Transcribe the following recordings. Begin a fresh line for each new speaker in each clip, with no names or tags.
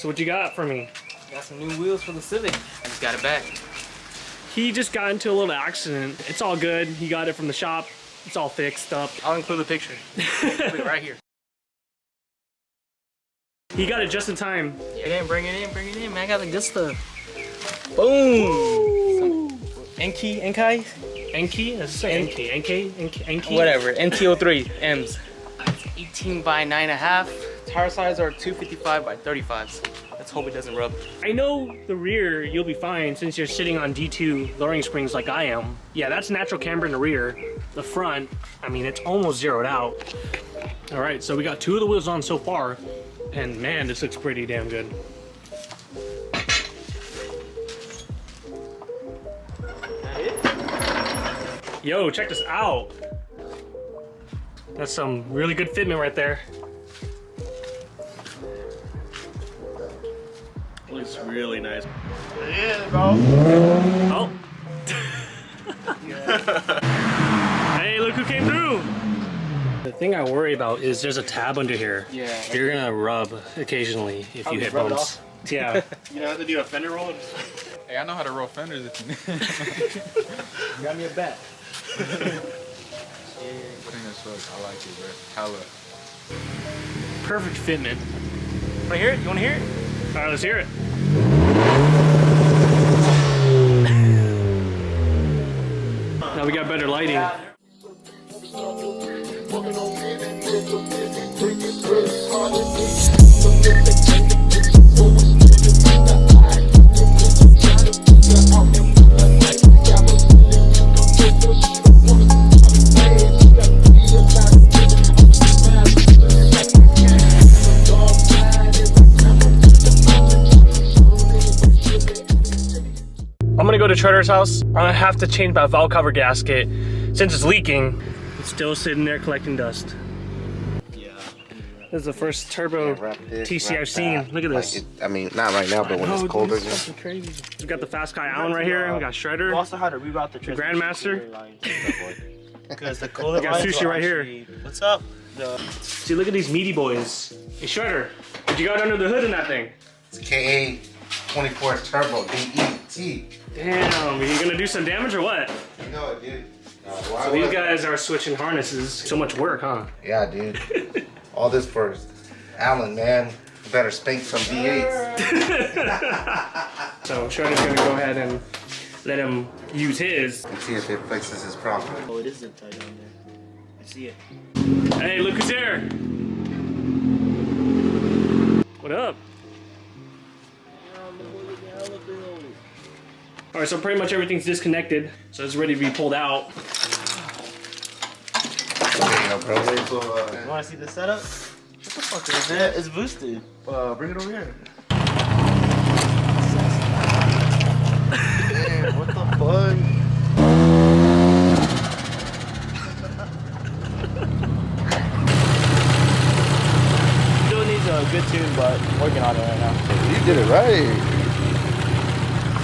So what you got for me?
Got some new wheels for the Civic. I just got it back.
He just got into a little accident. It's all good. He got it from the shop. It's all fixed up.
I'll include the picture. Put it right here.
He got it just in time.
Yeah, bring it in, man. I got the good stuff. Boom! Enkei?
Enkei? Let's say Enkei.
Whatever, NT03+Ms. 18 by 9.5. Tire size are 255 by 35s. Let's hope it doesn't rub.
I know the rear, you'll be fine since you're sitting on D2 lowering springs like I am. Yeah, that's natural camber in the rear. The front, I mean, it's almost zeroed out. All right, so we got 2 of the wheels on so far. And man, this looks pretty damn good. Yo, check this out. That's some really good fitment right there.
Looks really nice.
Yeah, bro.
Oh. Hey, look who came through. The thing I worry about is there's a tab under here.
Yeah.
You're gonna rub occasionally if you hit bumps. Yeah.
You know how to do a fender roll?
Hey, I know how to roll fenders if you need.
Got me a bat.
I think that's what I like it, bro. Hella.
Perfect fitment.
Wanna hear it? You wanna hear it?
All right, let's hear it. Now we got better lighting. I'm gonna go to Treader's house. I'm gonna have to change my valve cover gasket since it's leaking. It's still sitting there collecting dust.
Yeah.
This is the first turbo TC I've seen. Look at this.
I mean, not right now, but when it's colder.
It's crazy. We got the Fast Guy Allen right here. We got Shredder.
We also had to reroute the
Grandmaster.
Because the coolant
got
lines
Sushi
are
right here.
actually- What's up?
See, look at these meaty boys. Hey, Shredder, what you got under the hood in that thing?
It's KA 24 Turbo DET.
Damn, are you gonna do some damage or what?
You know it, dude.
So these guys are switching harnesses. So much work, huh?
Yeah, dude. All this for Alan, man. You better spank some V8s.
So Shredder's gonna go ahead and let him use his.
And see if it fixes his problem.
Oh, it is zip tied down there. I see it.
Hey, look who's here. What up? All right, so pretty much everything's disconnected, so it's ready to be pulled out.
Okay, no problem.
You want to see the setup? What the fuck is that? It's boosted. Bring it over here. Damn, what the fuck? Still needs a good tune, but I'm working on it right now.
You did it right.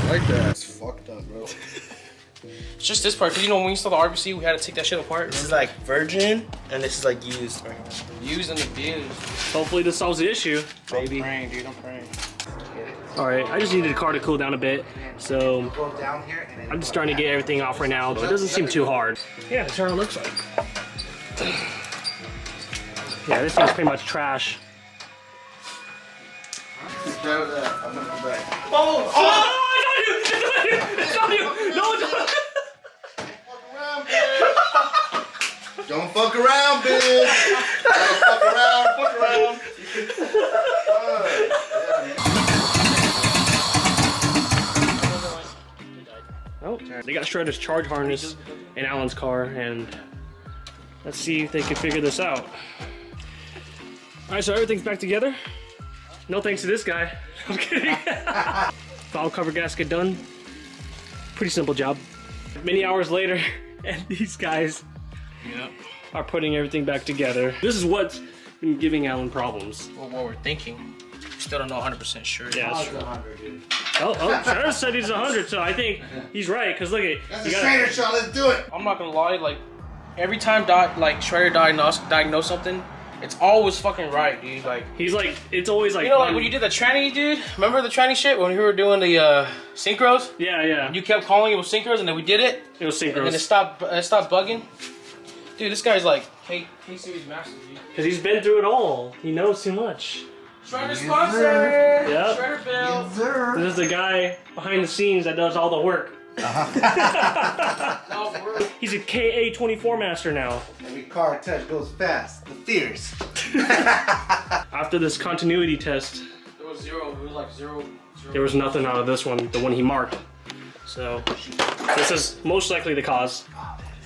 I like that. It's fucked up, bro.
It's just this part, because you know when we installed the RBC, we had to take that shit apart.
This is like virgin, and this is like used. Right here.
Used and abused.
Hopefully this solves the issue.
Baby. I'm praying, dude. I'm praying.
All right, I just needed the car to cool down a bit, so
Go down here and then
I'm just starting to get everything off right now, but it doesn't seem too hard. Yeah, that's how it looks like. Yeah, this thing's pretty much trash.
Oh!
It's not you! No, it's not!
don't fuck around, bitch. Don't fuck around. Fuck around.
Oh, they got Shredder's charge harness in Alan's car, and let's see if they can figure this out. All right, so everything's back together. No thanks to this guy. I'm kidding. Valve cover gasket done. Pretty simple job. Many hours later, and these guys are putting everything back together. This is what's been giving Alan problems.
Well, what we're thinking. Still don't know 100% sure.
Yeah, that's true. Oh, Shredder said he's 100, so I think he's right. Cause look at
That's a trainer shot. Let's do it.
I'm not gonna lie, like every time Shredder diagnosed something, It's always fucking right, dude. Like,
He's like, it's always like.
you know, like when you did the tranny, dude. Remember the tranny shit when we were doing the synchros?
Yeah, yeah.
You kept calling it was synchros, and then we did it.
It was
And then it
synchros.
stopped bugging. Dude, this guy's like, hey, series master, dude.
Because he's been through it all. He knows too much.
Shredder sponsor.
Yep.
Shredder bill.
Yes, sir.
This is the guy behind the scenes that does all the work.
No, for real.
He's a KA24 master now.
Every car touch goes fast. The fierce.
After this continuity test,
There was zero. It was like zero.
there was nothing out of this one, the one he marked. So, this is most likely the cause.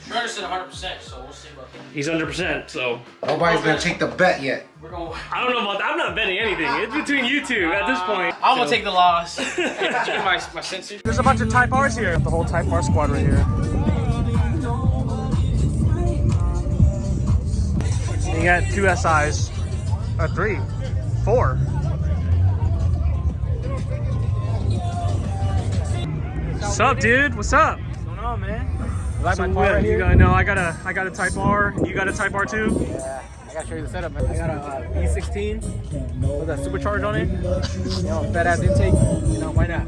Shredder said 100%, so we'll see about that.
He's 100%, so.
Nobody's gonna take the bet yet.
We're going.
I don't know about that. I'm not betting anything. It's between you two at this point.
I'm gonna take the loss. Hey, did you get my sensor?
There's a bunch of Type Rs here. The whole Type R squad right here. You got 2 SIs. 3. 4. What's up, dude? What's up?
What's going on, man? You like
So
my car right
you
here?
got, no, I got a Type R. You got a Type R too?
Yeah, I gotta show you the setup, man. I got a E16 with a supercharge on it. You know, fat ass intake. You know, why not?